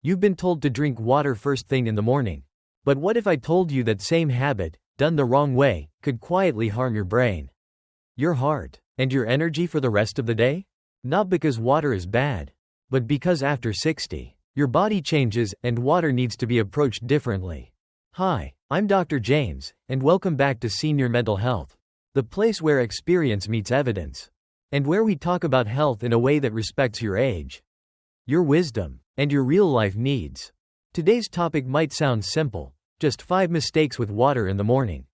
You've been told to drink water first thing in the morning. But what if I told you that same habit, done the wrong way, could quietly harm your brain, your heart, and your energy for the rest of the day? Not because water is bad, but because after 60, your body changes and water needs to be approached differently. Hi, I'm Dr. James, and welcome back to Senior Mental Health, the place where experience meets evidence, and where we talk about health in a way that respects your age, your wisdom, and your real-life needs. Today's topic might sound simple, just 5 mistakes with water in the morning.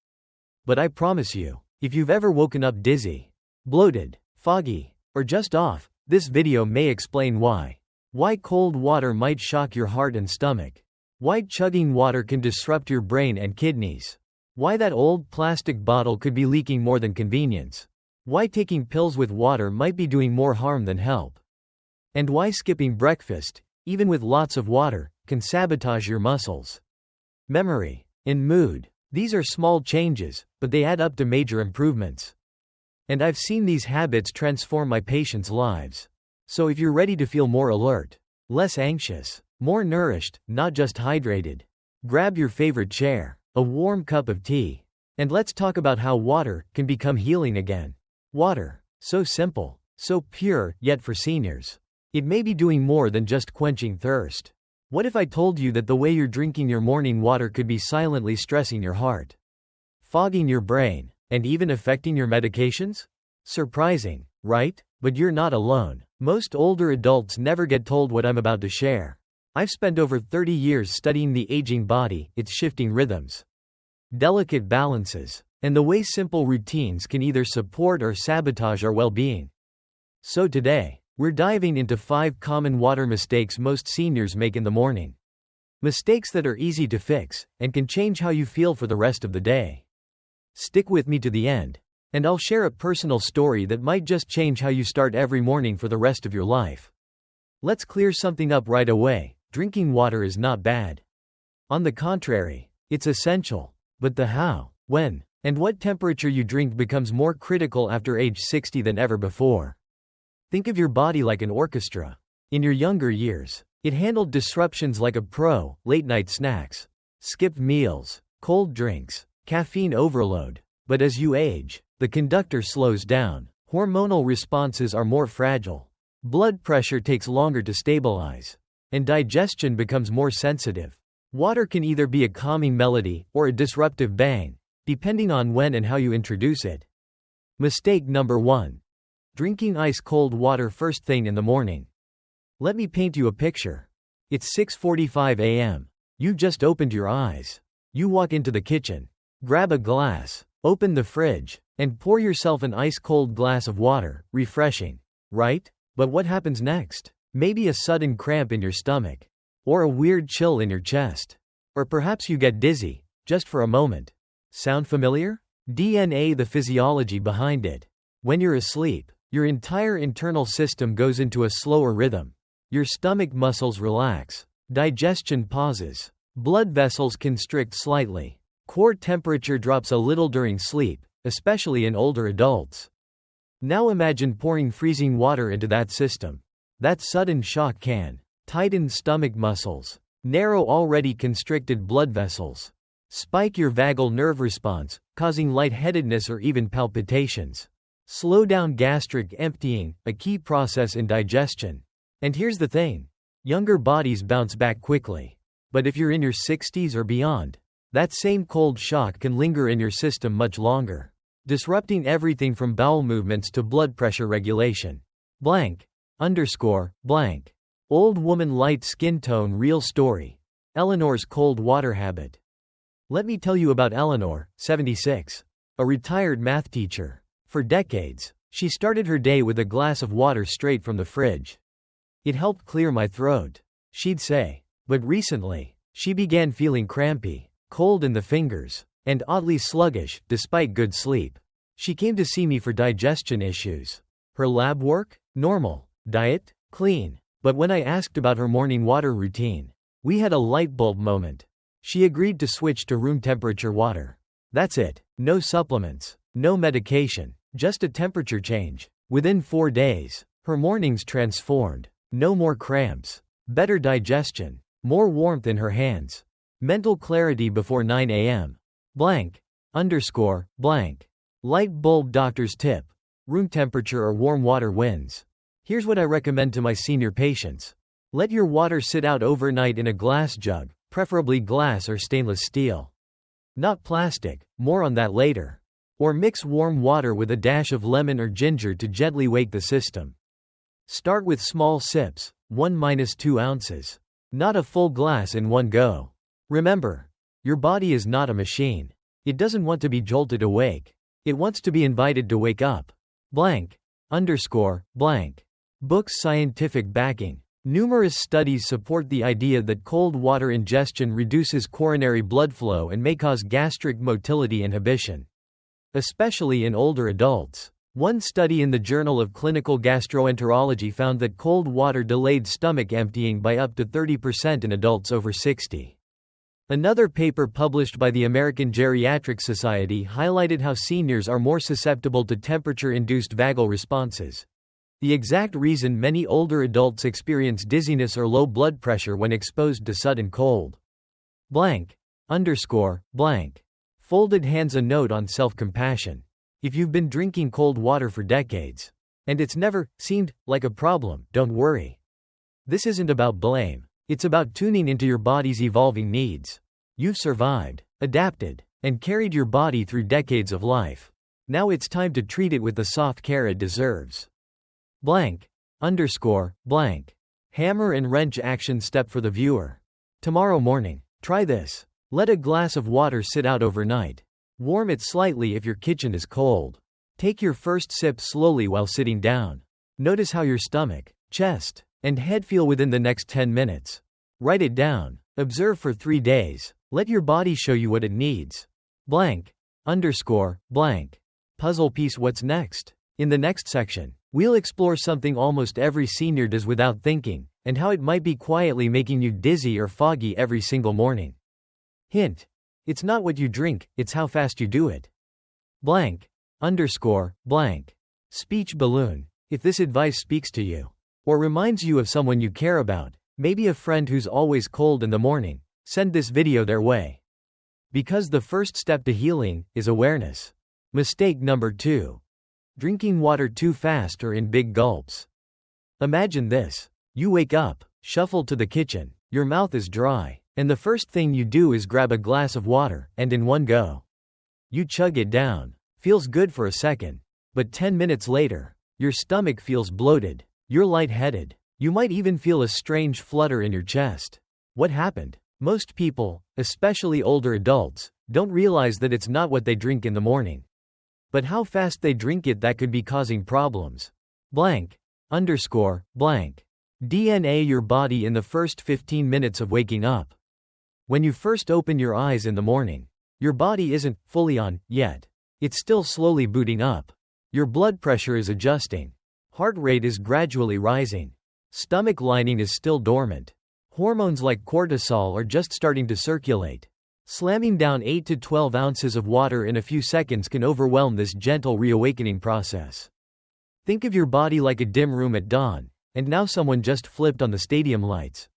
But I promise you, if you've ever woken up dizzy, bloated, foggy, or just off, this video may explain why. Why cold water might shock your heart and stomach. Why chugging water can disrupt your brain and kidneys. Why that old plastic bottle could be leaking more than convenience. Why taking pills with water might be doing more harm than help. And why skipping breakfast, even with lots of water, can sabotage your muscles, memory, and mood. These are small changes, but they add up to major improvements. And I've seen these habits transform my patients' lives. So if you're ready to feel more alert, less anxious, more nourished, not just hydrated, grab your favorite chair, a warm cup of tea, and let's talk about how water can become healing again. Water, so simple, so pure, yet for seniors, it may be doing more than just quenching thirst. What if I told you that the way you're drinking your morning water could be silently stressing your heart, fogging your brain, and even affecting your medications? Surprising, right? But you're not alone. Most older adults never get told what I'm about to share. I've spent over 30 years studying the aging body, its shifting rhythms, delicate balances, and the way simple routines can either support or sabotage our well-being. So today, we're diving into 5 common water mistakes most seniors make in the morning. Mistakes that are easy to fix, and can change how you feel for the rest of the day. Stick with me to the end, and I'll share a personal story that might just change how you start every morning for the rest of your life. Let's clear something up right away. Drinking water is not bad. On the contrary, it's essential. But the how, when, and what temperature you drink becomes more critical after age 60 than ever before. Think of your body like an orchestra. In your younger years, it handled disruptions like a pro: late-night snacks, skipped meals, cold drinks, caffeine overload. But as you age, the conductor slows down. Hormonal responses are more fragile. Blood pressure takes longer to stabilize, and digestion becomes more sensitive. Water can either be a calming melody or a disruptive bang, depending on when and how you introduce it. Mistake number 1. Drinking ice-cold water first thing in the morning. Let me paint you a picture. It's 6:45 a.m. You've just opened your eyes. You walk into the kitchen, grab a glass, open the fridge, and pour yourself an ice-cold glass of water. Refreshing, right? But what happens next? Maybe a sudden cramp in your stomach, or a weird chill in your chest. Or perhaps you get dizzy, just for a moment. Sound familiar? DNA, the physiology behind it. When you're asleep, your entire internal system goes into a slower rhythm. Your stomach muscles relax. Digestion pauses. Blood vessels constrict slightly. Core temperature drops a little during sleep, especially in older adults. Now imagine pouring freezing water into that system. That sudden shock can tighten stomach muscles, narrow already constricted blood vessels, spike your vagal nerve response, causing lightheadedness or even palpitations. Slow down gastric emptying, a key process in digestion. And here's the thing. Younger bodies bounce back quickly. But if you're in your 60s or beyond, that same cold shock can linger in your system much longer, disrupting everything from bowel movements to blood pressure regulation. Blank. Blank. Old woman, light skin tone, real story. Eleanor's cold water habit. Let me tell you about Eleanor, 76. A retired math teacher. For decades, she started her day with a glass of water straight from the fridge. It helped clear my throat, she'd say. But recently, she began feeling crampy, cold in the fingers, and oddly sluggish, despite good sleep. She came to see me for digestion issues. Her lab work? Normal. Diet? Clean. But when I asked about her morning water routine, we had a light bulb moment. She agreed to switch to room temperature water. That's it. No supplements, no medication, just a temperature change. Within 4 days, her mornings transformed. No more cramps, better digestion, More warmth in her hands. Mental clarity before 9 a.m. Blank. Underscore. Blank. Light bulb doctor's tip. Room temperature or warm water wins. Here's what I recommend to my senior patients. Let your water sit out overnight in a glass jug, preferably glass or stainless steel. Not plastic, more on that later. Or mix warm water with a dash of lemon or ginger to gently wake the system. Start with small sips, 1–2 ounces. Not a full glass in one go. Remember, your body is not a machine. It doesn't want to be jolted awake. It wants to be invited to wake up. Blank. Underscore. Blank. Book's scientific backing. Numerous studies support the idea that cold water ingestion reduces coronary blood flow and may cause gastric motility inhibition, especially in older adults. One study in the Journal of Clinical Gastroenterology found that cold water delayed stomach emptying by up to 30% in adults over 60. Another paper published by the American Geriatric Society highlighted how seniors are more susceptible to temperature-induced vagal responses. The exact reason many older adults experience dizziness or low blood pressure when exposed to sudden cold. Blank. Underscore. Blank. Folded hands. A note on self-compassion. If you've been drinking cold water for decades, and it's never seemed like a problem, don't worry. This isn't about blame. It's about tuning into your body's evolving needs. You've survived, adapted, and carried your body through decades of life. Now it's time to treat it with the soft care it deserves. Blank. Underscore. Blank. Hammer and wrench action step for the viewer. Tomorrow morning, try this. Let a glass of water sit out overnight. Warm it slightly if your kitchen is cold. Take your first sip slowly while sitting down. Notice how your stomach, chest, and head feel within the next 10 minutes. Write it down. Observe for 3 days. Let your body show you what it needs. Blank. Underscore. Blank. Puzzle piece. What's next? In the next section, we'll explore something almost every senior does without thinking, and how it might be quietly making you dizzy or foggy every single morning. Hint. It's not what you drink, it's how fast you do it. Blank. Underscore. Blank. Speech balloon. If this advice speaks to you, or reminds you of someone you care about, maybe a friend who's always cold in the morning, send this video their way. Because the first step to healing is awareness. Mistake number 2. Drinking water too fast or in big gulps. Imagine this. You wake up, shuffle to the kitchen, your mouth is dry, and the first thing you do is grab a glass of water, and in one go. You chug it down. Feels good for a second. But 10 minutes later, your stomach feels bloated. You're lightheaded. You might even feel a strange flutter in your chest. What happened? Most people, especially older adults, don't realize that it's not what they drink in the morning, but how fast they drink it that could be causing problems. Blank. Underscore. Blank. DNA. Your body in the first 15 minutes of waking up. When you first open your eyes in the morning, your body isn't fully on yet. It's still slowly booting up. Your blood pressure is adjusting. Heart rate is gradually rising. Stomach lining is still dormant. Hormones like cortisol are just starting to circulate. Slamming down 8 to 12 ounces of water in a few seconds can overwhelm this gentle reawakening process. Think of your body like a dim room at dawn, and now someone just flipped on the stadium lights.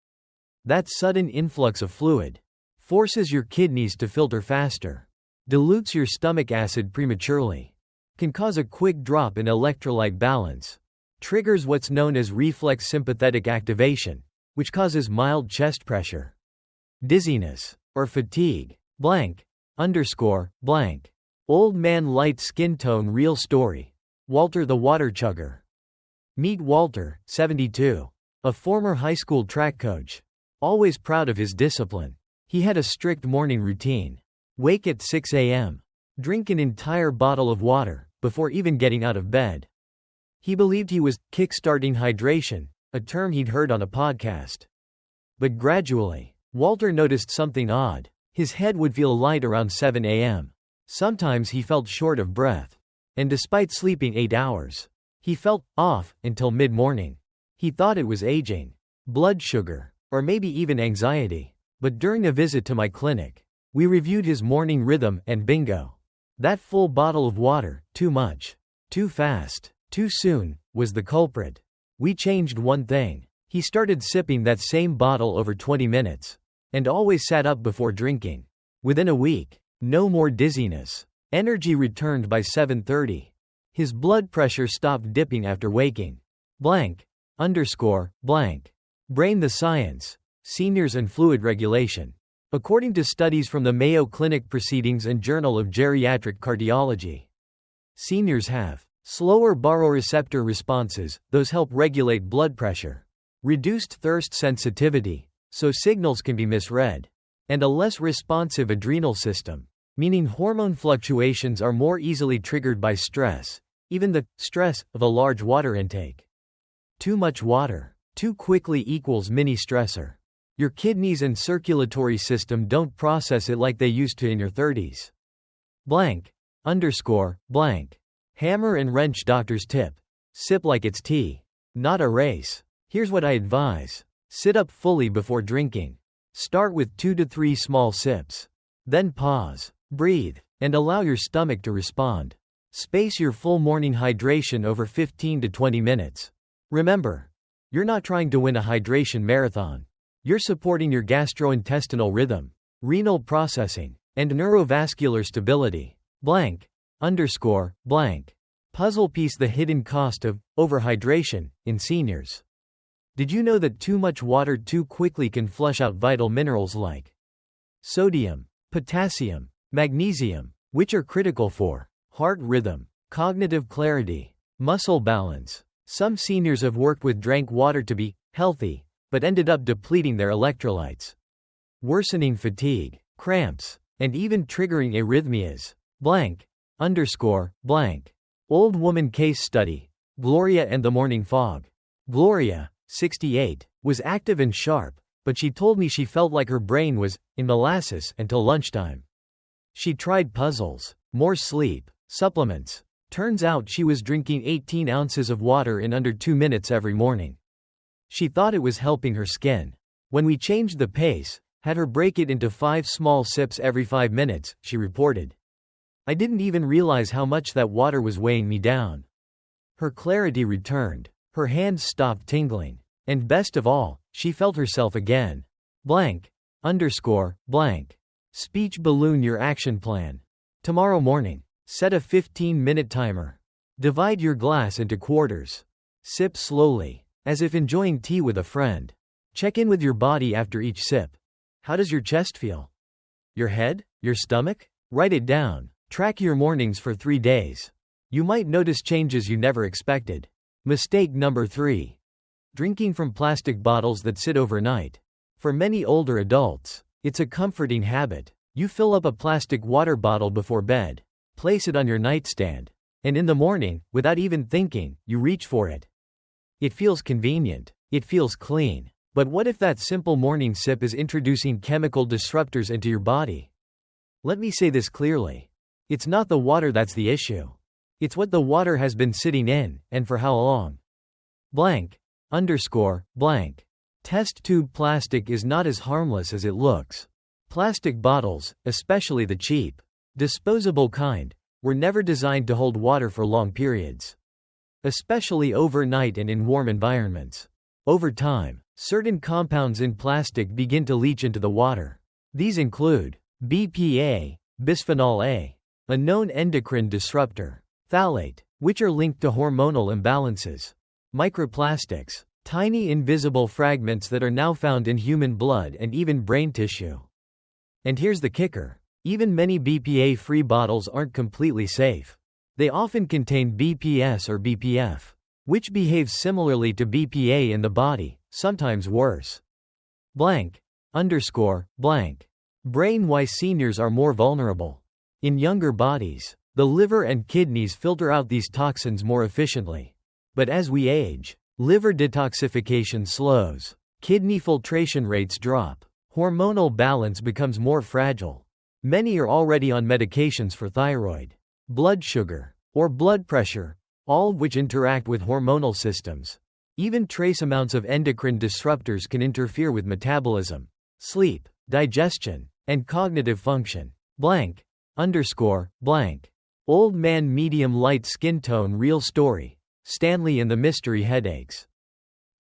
That sudden influx of fluid forces your kidneys to filter faster, dilutes your stomach acid prematurely, can cause a quick drop in electrolyte balance, triggers what's known as reflex sympathetic activation, which causes mild chest pressure, dizziness, or fatigue. Blank. Underscore. Blank. Old man light skin tone. Real story. Walter the water chugger. Meet Walter, 72. A former high school track coach. Always proud of his discipline. He had a strict morning routine. Wake at 6 a.m. Drink an entire bottle of water, before even getting out of bed. He believed he was kickstarting hydration, a term he'd heard on a podcast. But gradually, Walter noticed something odd. His head would feel light around 7 a.m. Sometimes he felt short of breath. And despite sleeping 8 hours, he felt off until mid-morning. He thought it was aging, blood sugar, or maybe even anxiety. But during a visit to my clinic, we reviewed his morning rhythm and bingo. That full bottle of water, too much, too fast, too soon, was the culprit. We changed one thing. He started sipping that same bottle over 20 minutes. And always sat up before drinking. Within a week, no more dizziness. Energy returned by 7:30. His blood pressure stopped dipping after waking. Blank. Underscore. Blank. Brain the science. Seniors and fluid regulation. According to studies from the Mayo Clinic Proceedings and Journal of Geriatric Cardiology, seniors have slower baroreceptor responses, those help regulate blood pressure, reduced thirst sensitivity, so signals can be misread, and a less responsive adrenal system, meaning hormone fluctuations are more easily triggered by stress, even the stress of a large water intake. Too much water, too quickly equals mini stressor. Your kidneys and circulatory system don't process it like they used to in your 30s. Blank. Underscore. Blank. Hammer and wrench doctor's tip. Sip like it's tea. Not a race. Here's what I advise. Sit up fully before drinking. Start with 2 to 3 small sips. Then pause, breathe, and allow your stomach to respond. Space your full morning hydration over 15 to 20 minutes. Remember, you're not trying to win a hydration marathon. You're supporting your gastrointestinal rhythm, renal processing, and neurovascular stability. Blank. Underscore. Blank. Puzzle piece: the hidden cost of overhydration in seniors. Did you know that too much water too quickly can flush out vital minerals like sodium, potassium, magnesium, which are critical for heart rhythm, cognitive clarity, muscle balance? Some seniors have worked with drank water to be healthy, but ended up depleting their electrolytes, worsening fatigue, cramps, and even triggering arrhythmias. Blank. Underscore. Blank. Old woman case study. Gloria and the morning fog. Gloria, 68, was active and sharp, but she told me she felt like her brain was in molasses until lunchtime. She tried puzzles, more sleep, supplements. Turns out she was drinking 18 ounces of water in under 2 minutes every morning. She thought it was helping her skin. When we changed the pace, had her break it into 5 small sips every 5 minutes, she reported. I didn't even realize how much that water was weighing me down. Her clarity returned. Her hands stopped tingling. And best of all, she felt herself again. Blank. Underscore. Blank. Speech balloon your action plan. Tomorrow morning, set a 15-minute timer. Divide your glass into quarters. Sip slowly, as if enjoying tea with a friend. Check in with your body after each sip. How does your chest feel? Your head? Your stomach? Write it down. Track your mornings for 3 days. You might notice changes you never expected. Mistake number 3. Drinking from plastic bottles that sit overnight. For many older adults, it's a comforting habit. You fill up a plastic water bottle before bed, place it on your nightstand, and in the morning, without even thinking, you reach for it. It feels convenient. It feels clean. But what if that simple morning sip is introducing chemical disruptors into your body? Let me say this clearly. It's not the water that's the issue. It's what the water has been sitting in, and for how long. Blank. Underscore. Blank. Test tube plastic is not as harmless as it looks. Plastic bottles, especially the cheap, disposable kind, were never designed to hold water for long periods. Especially overnight and in warm environments. Over time, certain compounds in plastic begin to leach into the water. These include BPA, bisphenol A, a known endocrine disruptor, phthalate, which are linked to hormonal imbalances, microplastics, tiny invisible fragments that are now found in human blood and even brain tissue. And here's the kicker. Even many BPA-free bottles aren't completely safe. They often contain BPS or BPF, which behaves similarly to BPA in the body, sometimes worse. Blank. Underscore. Blank. Brain: why seniors are more vulnerable. In younger bodies, the liver and kidneys filter out these toxins more efficiently. But as we age, liver detoxification slows, kidney filtration rates drop, hormonal balance becomes more fragile. Many are already on medications for thyroid, blood sugar, or blood pressure, all of which interact with hormonal systems. Even trace amounts of endocrine disruptors can interfere with metabolism, sleep, digestion, and cognitive function. Blank. Underscore. Blank. Old man medium light skin tone real story. Stanley and the mystery headaches.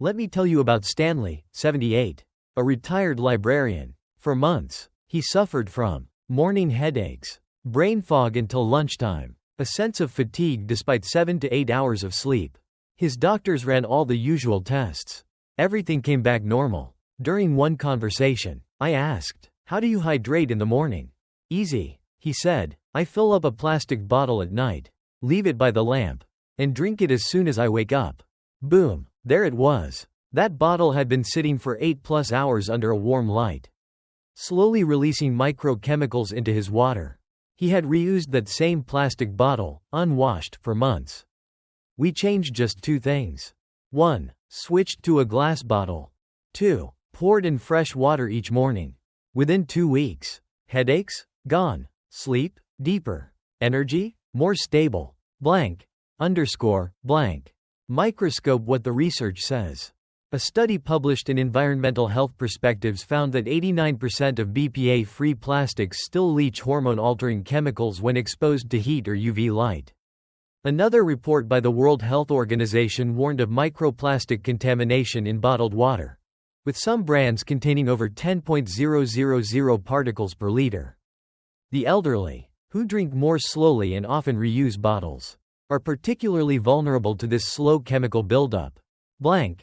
Let me tell you about Stanley, 78, a retired librarian. For months, he suffered from morning headaches, brain fog until lunchtime, a sense of fatigue despite 7 to 8 hours of sleep. His doctors ran all the usual tests. Everything came back normal. During one conversation, I asked, "How do you hydrate in the morning?" "Easy," he said. "I fill up a plastic bottle at night, leave it by the lamp, and drink it as soon as I wake up." Boom, there it was. That bottle had been sitting for 8+ hours under a warm light, slowly releasing microchemicals into his water. He had reused that same plastic bottle, unwashed, for months. We changed just 2 things. 1. Switched to a glass bottle. 2. Poured in fresh water each morning. Within 2 weeks, headaches? Gone. Sleep? Deeper. Energy? More stable. Blank. Microscope what the research says. A study published in Environmental Health Perspectives found that 89% of BPA-free plastics still leach hormone-altering chemicals when exposed to heat or UV light. Another report by the World Health Organization warned of microplastic contamination in bottled water, with some brands containing over 10.000 particles per liter. The elderly, who drink more slowly and often reuse bottles, are particularly vulnerable to this slow chemical buildup. Brain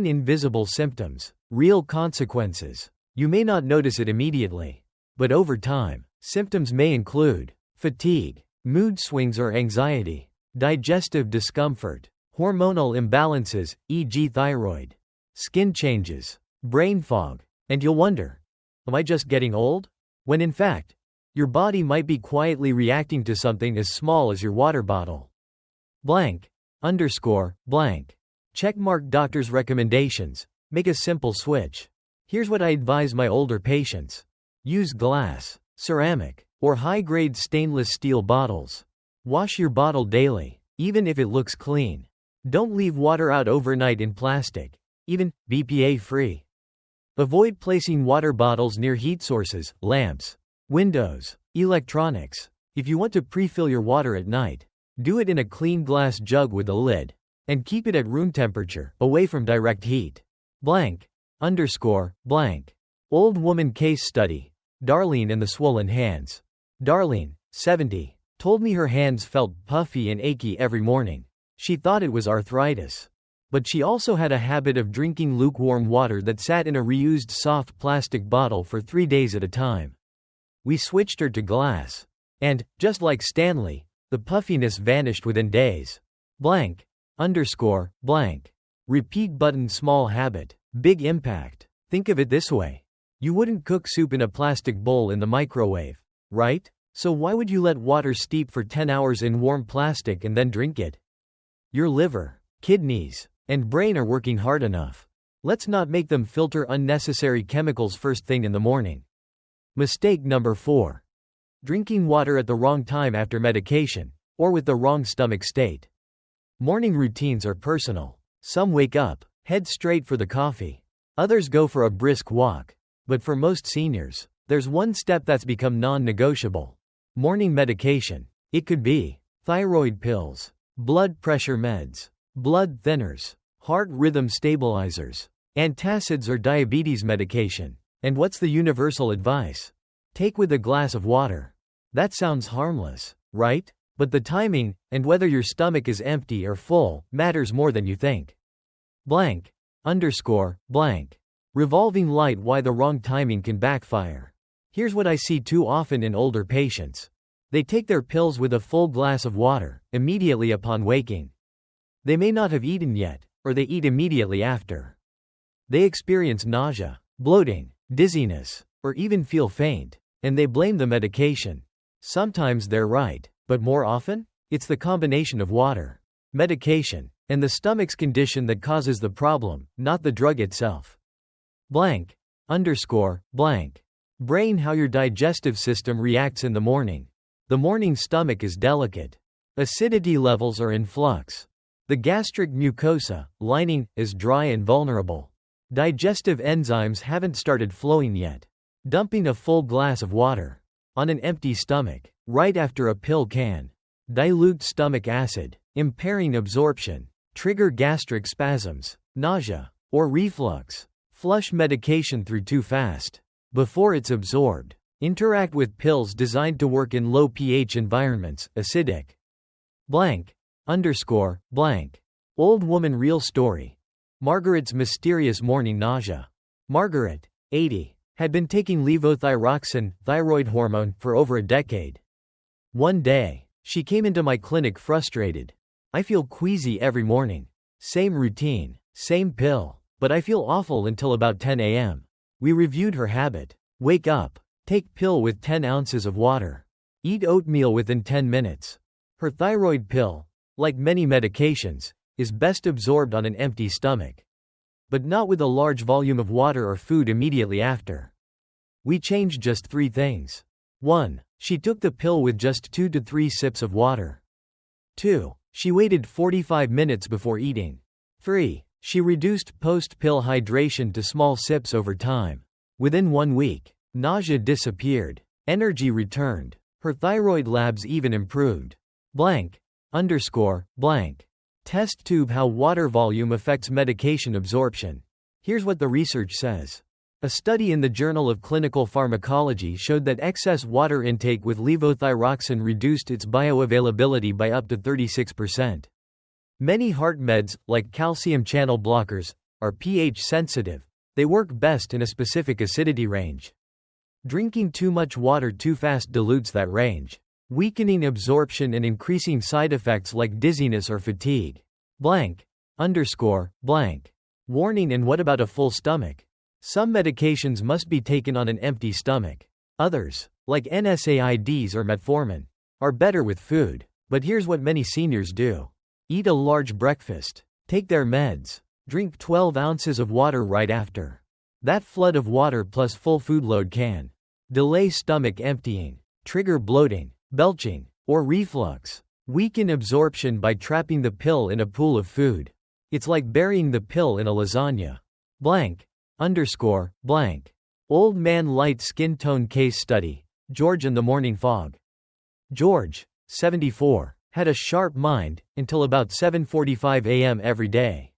invisible symptoms, real consequences. You may not notice it immediately, but over time, symptoms may include fatigue, mood swings or anxiety, digestive discomfort, hormonal imbalances, e.g. thyroid, skin changes, brain fog, and you'll wonder, am I just getting old? When in fact, your body might be quietly reacting to something as small as your water bottle. Checkmark doctor's recommendations. Make a simple switch. Here's what I advise my older patients. Use glass, ceramic, or high-grade stainless steel bottles. Wash your bottle daily, even if it looks clean. Don't leave water out overnight in plastic, even BPA-free. Avoid placing water bottles near heat sources, lamps, windows, electronics. If you want to pre-fill your water at night, do it in a clean glass jug with a lid, and keep it at room temperature, away from direct heat. Old woman case study. Darlene and the swollen hands. Darlene, 70, told me her hands felt puffy and achy every morning. She thought it was arthritis. But she also had a habit of drinking lukewarm water that sat in a reused soft plastic bottle for 3 days at a time. We switched her to glass. And, just like Stanley, the puffiness vanished within days. Repeat button. Small habit, big impact. Think of it this way. You wouldn't cook soup in a plastic bowl in the microwave, right? So why would you let water steep for 10 hours in warm plastic and then drink it? Your liver, kidneys, and brain are working hard enough. Let's not make them filter unnecessary chemicals first thing in the morning. Mistake number 4. Drinking water at the wrong time after medication, or with the wrong stomach state. Morning routines are personal. Some wake up, head straight for the coffee. Others go for a brisk walk. But for most seniors, there's one step that's become non-negotiable. Morning medication. It could be thyroid pills, blood pressure meds, blood thinners, heart rhythm stabilizers, antacids or diabetes medication. And what's the universal advice? Take with a glass of water. That sounds harmless, right? But the timing, and whether your stomach is empty or full, matters more than you think. Revolving light. Why the wrong timing can backfire. Here's what I see too often in older patients. They take their pills with a full glass of water, immediately upon waking. They may not have eaten yet, or they eat immediately after. They experience nausea, bloating, dizziness, or even feel faint, and they blame the medication. Sometimes they're right, but more often, it's the combination of water, medication, and the stomach's condition that causes the problem, not the drug itself. Brain. How your digestive system reacts in the morning. The morning stomach is delicate. Acidity levels are in flux. The gastric mucosa, lining, is dry and vulnerable. Digestive enzymes haven't started flowing yet. Dumping a full glass of water on an empty stomach, right after a pill can dilute stomach acid, impairing absorption, Trigger gastric spasms, nausea, or reflux. Flush medication through too fast. Before it's absorbed. Interact with pills designed to work in low pH environments, acidic. Blank. Underscore, blank. Old woman real story. Margaret's mysterious morning nausea. Margaret, 80, had been taking levothyroxine, thyroid hormone, for over a decade. One day, she came into my clinic frustrated. I feel queasy every morning. Same routine, same pill, but I feel awful until about 10 a.m. We reviewed her habit. Wake up, take pill with 10 ounces of water. Eat oatmeal within 10 minutes. Her thyroid pill, like many medications, is best absorbed on an empty stomach. But not with a large volume of water or food immediately after. We changed just 3 things. 1. She took the pill with just 2 to 3 sips of water. 2. She waited 45 minutes before eating. 3. She reduced post-pill hydration to small sips over time. Within 1 week, nausea disappeared. Energy returned. Her thyroid labs even improved. Blank. Underscore, blank. Test tube how water volume affects medication absorption. Here's what the research says. A study in the Journal of Clinical Pharmacology showed that excess water intake with levothyroxine reduced its bioavailability by up to 36%. Many heart meds, like calcium channel blockers, are pH sensitive. They work best in a specific acidity range. Drinking too much water too fast dilutes that range, weakening absorption and increasing side effects like dizziness or fatigue. Blank. Underscore, blank. Warning: and what about a full stomach? Some medications must be taken on an empty stomach. Others, like NSAIDs or metformin, are better with food. But here's what many seniors do. Eat a large breakfast. Take their meds. Drink 12 ounces of water right after. That flood of water plus full food load can delay stomach emptying, trigger bloating, belching, or reflux, weaken absorption by trapping the pill in a pool of food. It's like burying the pill in a lasagna. Blank. Underscore, blank. Old man light skin tone case study. George and the morning fog. George, 74, had a sharp mind until about 7:45 a.m. every day.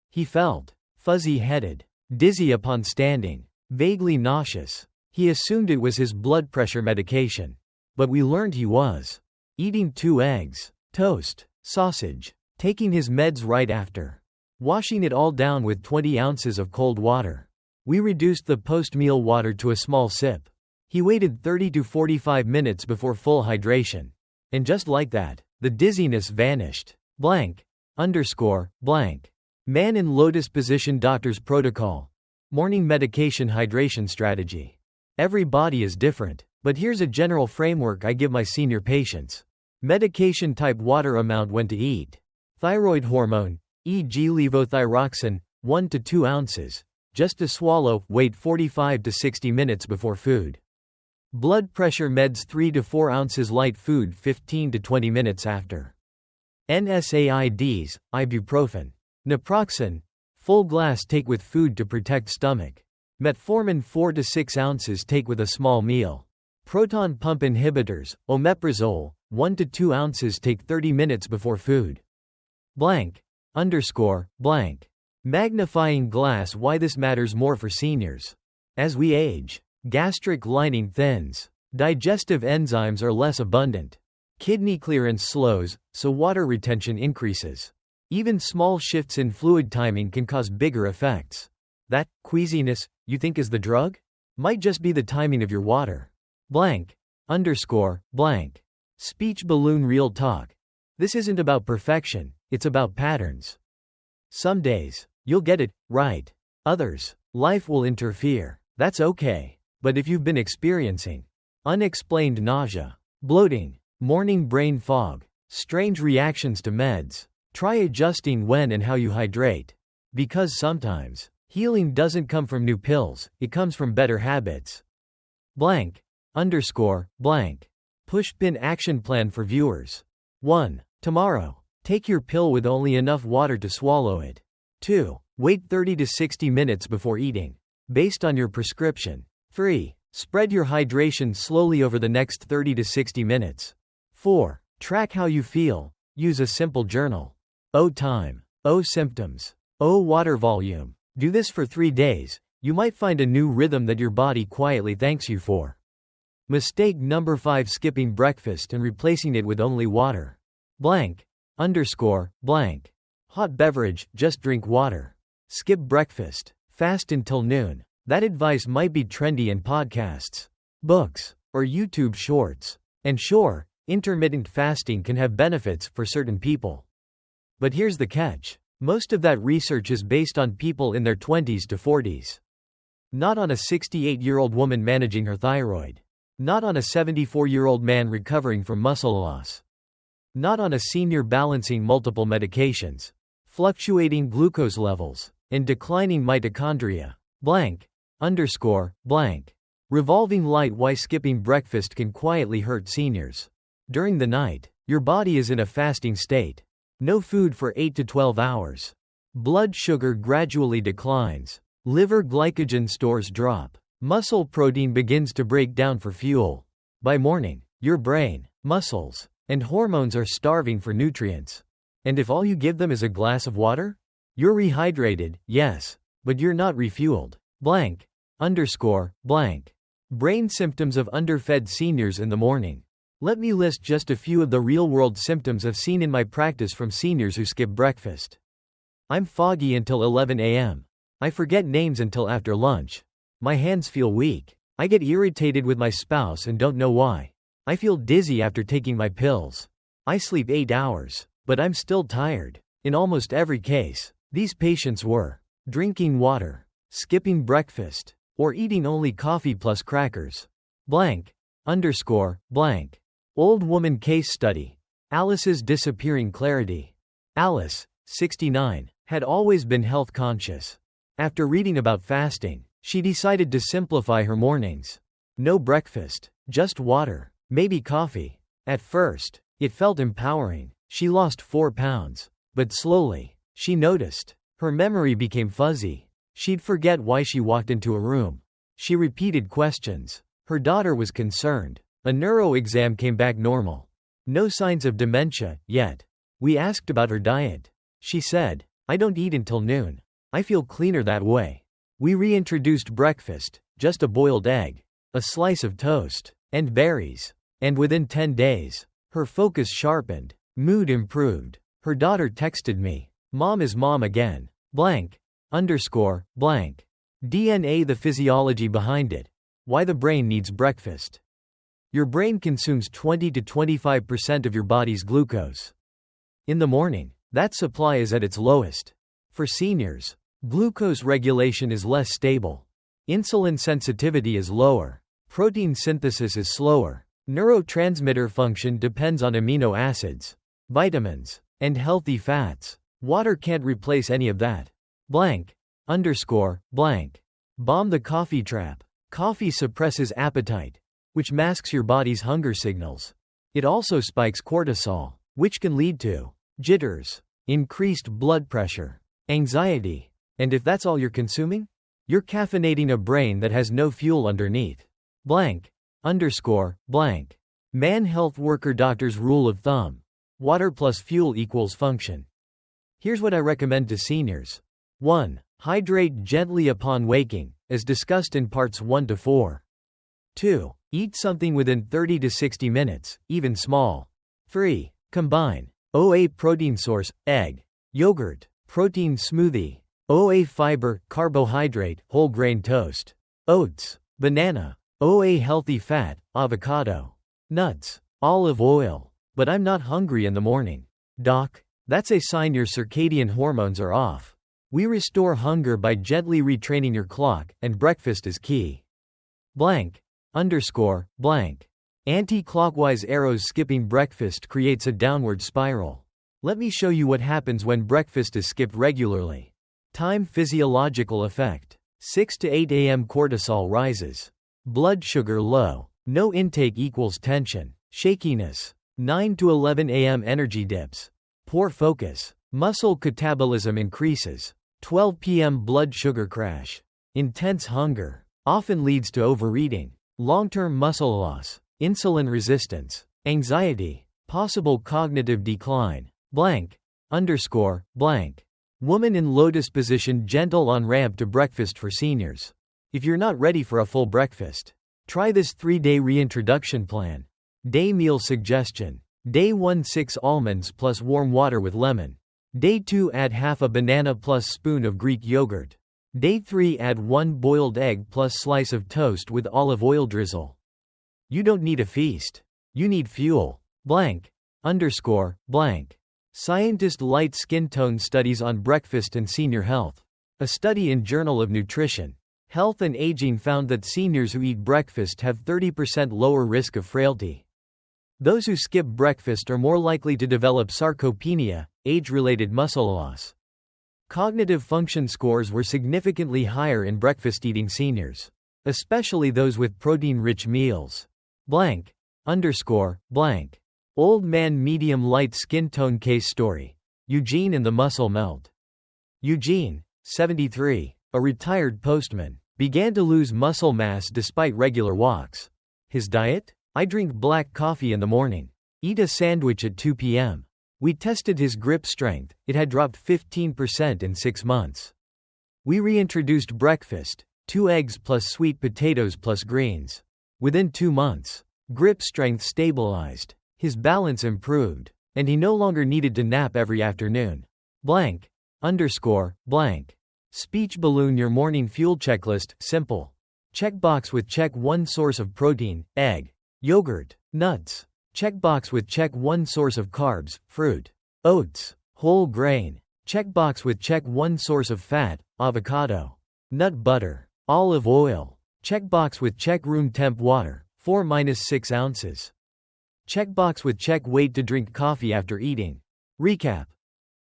He felt fuzzy-headed, dizzy upon standing, vaguely nauseous. He assumed it was his blood pressure medication. But we learned he was eating 2 eggs, toast, sausage, taking his meds right after, washing it all down with 20 ounces of cold water. We reduced the post-meal water to a small sip. He waited 30 to 45 minutes before full hydration. And just like that, the dizziness vanished. Blank. Underscore, blank. Man in lotus position doctor's protocol. Morning medication hydration strategy. Every body is different, but here's a general framework I give my senior patients. Medication type, water amount, when to eat. Thyroid hormone, e.g. levothyroxine, 1 to 2 ounces. Just to swallow, wait 45 to 60 minutes before food. Blood pressure meds, 3 to 4 ounces, light food 15 to 20 minutes after. NSAIDs, ibuprofen. Naproxen, full glass, take with food to protect stomach. Metformin, 4 to 6 ounces, take with a small meal. Proton pump inhibitors, omeprazole, 1 to 2 ounces, take 30 minutes before food. Blank. Underscore, blank. Magnifying glass, why this matters more for seniors. As we age, gastric lining thins. Digestive enzymes are less abundant. Kidney clearance slows, so water retention increases. Even small shifts in fluid timing can cause bigger effects. That queasiness you think is the drug might just be the timing of your water. Blank. Underscore, blank. Speech balloon, real talk. This isn't about perfection, it's about patterns. Some days, you'll get it right. Others, life will interfere. That's okay. But if you've been experiencing unexplained nausea, bloating, morning brain fog, strange reactions to meds, try adjusting when and how you hydrate. Because sometimes, healing doesn't come from new pills, it comes from better habits. Blank. Underscore, blank. Pushpin action plan for viewers. 1. Tomorrow, take your pill with only enough water to swallow it. 2. Wait 30 to 60 minutes before eating, based on your prescription. 3. Spread your hydration slowly over the next 30 to 60 minutes. 4. Track how you feel. Use a simple journal. O time. O symptoms. O water volume. Do this for 3 days. You might find a new rhythm that your body quietly thanks you for. Mistake number 5: skipping breakfast and replacing it with only water. Blank. Underscore. Blank. Hot beverage, just drink water. Skip breakfast. Fast until noon. That advice might be trendy in podcasts, books, or YouTube shorts. And sure, intermittent fasting can have benefits for certain people. But here's the catch. Most of that research is based on people in their 20s to 40s. Not on a 68-year-old woman managing her thyroid. Not on a 74-year-old man recovering from muscle loss. Not on a senior balancing multiple medications, fluctuating glucose levels, and declining mitochondria. Blank. Underscore. Blank. Revolving light: why skipping breakfast can quietly hurt seniors. During the night, your body is in a fasting state. No food for 8 to 12 hours. Blood sugar gradually declines. Liver glycogen stores drop. Muscle protein begins to break down for fuel. By morning, your brain, muscles, and hormones are starving for nutrients. And if all you give them is a glass of water? You're rehydrated, yes, but you're not refueled. Blank. Underscore. Blank. Brain symptoms of underfed seniors in the morning. Let me list just a few of the real-world symptoms I've seen in my practice from seniors who skip breakfast. I'm foggy until 11 a.m. I forget names until after lunch. My hands feel weak. I get irritated with my spouse and don't know why. I feel dizzy after taking my pills. I sleep 8 hours, but I'm still tired. In almost every case, these patients were drinking water, skipping breakfast, or eating only coffee plus crackers. Blank. Underscore. Blank. Old woman case study. Alice's disappearing clarity. Alice, 69, had always been health conscious. After reading about fasting, she decided to simplify her mornings. No breakfast, just water, maybe coffee. At first, it felt empowering. She lost 4 pounds. But slowly, she noticed. Her memory became fuzzy. She'd forget why she walked into a room. She repeated questions. Her daughter was concerned. A neuro exam came back normal. No signs of dementia, yet. We asked about her diet. She said, "I don't eat until noon. I feel cleaner that way." We reintroduced breakfast, just a boiled egg, a slice of toast, and berries. And within 10 days, her focus sharpened, mood improved. Her daughter texted me, "Mom is mom again." Blank. Underscore. Blank. DNA: the physiology behind it. Why the brain needs breakfast. Your brain consumes 20 to 25% of your body's glucose. In the morning, that supply is at its lowest. For seniors, glucose regulation is less stable. Insulin sensitivity is lower. Protein synthesis is slower. Neurotransmitter function depends on amino acids, vitamins, and healthy fats. Water can't replace any of that. Blank. Underscore. Blank. Bomb the coffee trap. Coffee suppresses appetite, which masks your body's hunger signals. It also spikes cortisol, which can lead to jitters, increased blood pressure, anxiety. And if that's all you're consuming, you're caffeinating a brain that has no fuel underneath. Blank. Underscore. Blank. Man health worker doctor's rule of thumb. Water plus fuel equals function. Here's what I recommend to seniors. 1. Hydrate gently upon waking, as discussed in parts 1 to 4. 2. Eat something within 30 to 60 minutes, even small. 3. Combine OA protein source, egg, yogurt, protein smoothie, OA fiber, carbohydrate, whole grain toast, oats, banana, OA healthy fat, avocado, nuts, olive oil. But I'm not hungry in the morning. Doc, that's a sign your circadian hormones are off. We restore hunger by gently retraining your clock, and breakfast is key. Blank. Underscore. Blank. Anti-clockwise arrows: skipping breakfast creates a downward spiral. Let me show you what happens when breakfast is skipped regularly. Time: physiological effect. 6 to 8 a.m. cortisol rises. Blood sugar low. No intake equals tension. Shakiness. 9 to 11 a.m. energy dips. Poor focus. Muscle catabolism increases. 12 p.m. blood sugar crash. Intense hunger. Often leads to overeating. Long-term muscle loss. Insulin resistance. Anxiety. Possible cognitive decline. Blank. Underscore. Blank. Woman in lotus position, gentle on ramp to breakfast for seniors. If you're not ready for a full breakfast, try this 3-day reintroduction plan. Day meal suggestion. Day 1, 6 almonds plus warm water with lemon. Day 2, add half a banana plus spoon of Greek yogurt. Day 3, add 1 boiled egg plus slice of toast with olive oil drizzle. You don't need a feast. You need fuel. Blank. Blank. Scientist light skin tone studies on breakfast and senior health. A study in Journal of Nutrition, Health and Aging found that seniors who eat breakfast have 30% lower risk of frailty. Those who skip breakfast are more likely to develop sarcopenia, age-related muscle loss. Cognitive function scores were significantly higher in breakfast-eating seniors, especially those with protein-rich meals. Blank. Old man medium light skin tone case story. Eugene and the muscle melt. Eugene, 73, a retired postman, began to lose muscle mass despite regular walks. His diet? I drink black coffee in the morning. Eat a sandwich at 2 p.m. We tested his grip strength, it had dropped 15% in 6 months. We reintroduced breakfast, 2 eggs plus sweet potatoes plus greens. Within 2 months, grip strength stabilized, his balance improved, and he no longer needed to nap every afternoon. Blank. Speech balloon. Your morning fuel checklist, simple. Checkbox with check 1 source of protein, egg, yogurt, nuts. Checkbox with check 1 source of carbs, fruit, oats, whole grain. Checkbox with check 1 source of fat, avocado, nut butter, olive oil. Checkbox with check room temp water, 4-6 ounces. Checkbox with check wait to drink coffee after eating. Recap.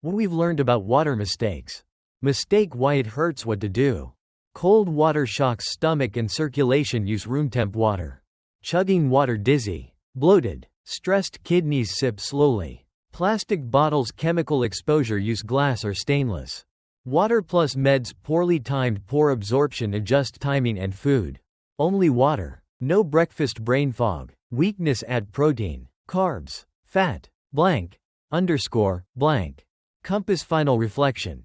What we've learned about water mistakes. Mistake why it hurts, what to do. Cold water shocks stomach and circulation, use room temp water. Chugging water, dizzy, bloated, stressed kidneys, sip slowly. Plastic bottles, chemical exposure, use glass or stainless. Water plus meds, poorly timed, poor absorption, adjust timing and food. Only water. No breakfast, brain fog, weakness, add protein, carbs, fat. Blank. Compass. Final reflection.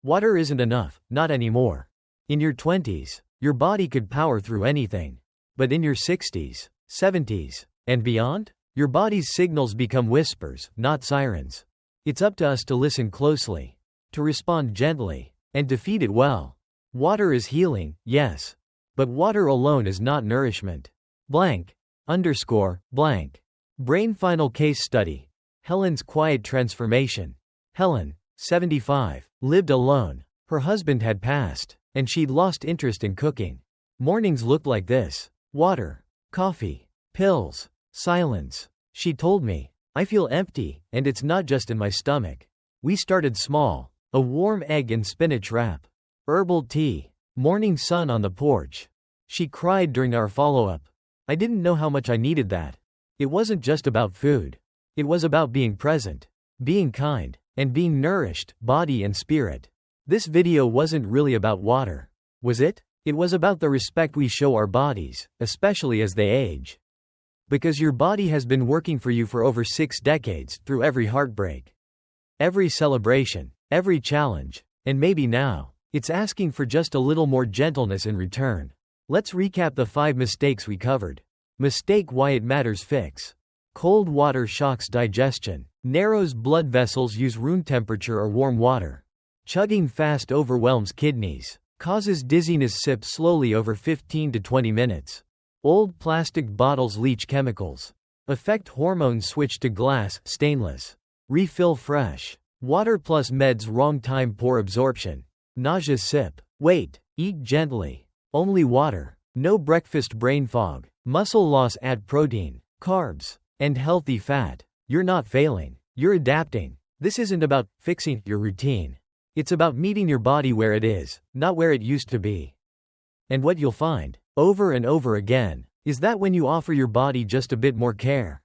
Water isn't enough, not anymore. In your 20s, your body could power through anything. But in your 60s, 70s, and beyond, your body's signals become whispers, not sirens. It's up to us to listen closely, to respond gently, and to feed it well. Water is healing, yes. But water alone is not nourishment. Blank. Brain. Final case study. Helen's quiet transformation. Helen, 75, lived alone. Her husband had passed, and she'd lost interest in cooking. Mornings looked like this: water, coffee, pills, silence. She told me, I feel empty, and it's not just in my stomach. We started small: a warm egg and spinach wrap, herbal tea, morning sun on the porch. She cried during our follow-up. I didn't know how much I needed that. It wasn't just about food. It was about being present, being kind, and being nourished, body and spirit. This video wasn't really about water, was it? It was about the respect we show our bodies, especially as they age. Because your body has been working for you for over 6 decades, through every heartbreak, every celebration, every challenge, and maybe now, it's asking for just a little more gentleness in return. Let's recap the 5 mistakes we covered. Mistake why it matters. Fix. Cold water shocks digestion, narrows blood vessels, use room temperature or warm water. Chugging fast overwhelms kidneys, causes dizziness, sip slowly over 15 to 20 minutes. Old plastic bottles leach chemicals. Affect hormones, switch to glass, stainless. Refill fresh. Water plus meds, wrong time, poor absorption. Nausea, sip. Wait, eat gently. Only water. No breakfast, brain fog. Muscle loss, add protein, carbs, and healthy fat. You're not failing. You're adapting. This isn't about fixing your routine. It's about meeting your body where it is, not where it used to be. And what you'll find, over and over again, is that when you offer your body just a bit more care,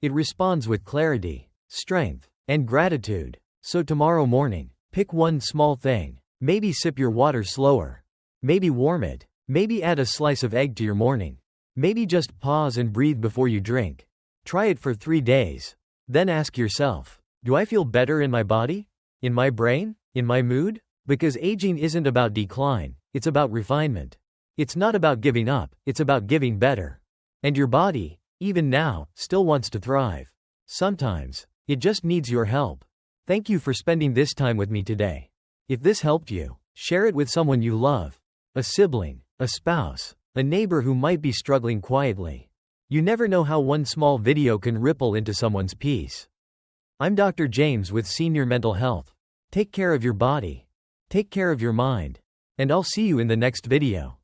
it responds with clarity, strength, and gratitude. So tomorrow morning, pick one small thing. Maybe sip your water slower. Maybe warm it. Maybe add a slice of egg to your morning. Maybe just pause and breathe before you drink. Try it for 3 days. Then ask yourself, do I feel better in my body? In my brain? In my mood? Because aging isn't about decline, it's about refinement. It's not about giving up, it's about giving better. And your body, even now, still wants to thrive. Sometimes, it just needs your help. Thank you for spending this time with me today. If this helped you, share it with someone you love. A sibling, a spouse, a neighbor who might be struggling quietly. You never know how one small video can ripple into someone's peace. I'm Dr. James with Senior Mental Health. Take care of your body. Take care of your mind. And I'll see you in the next video.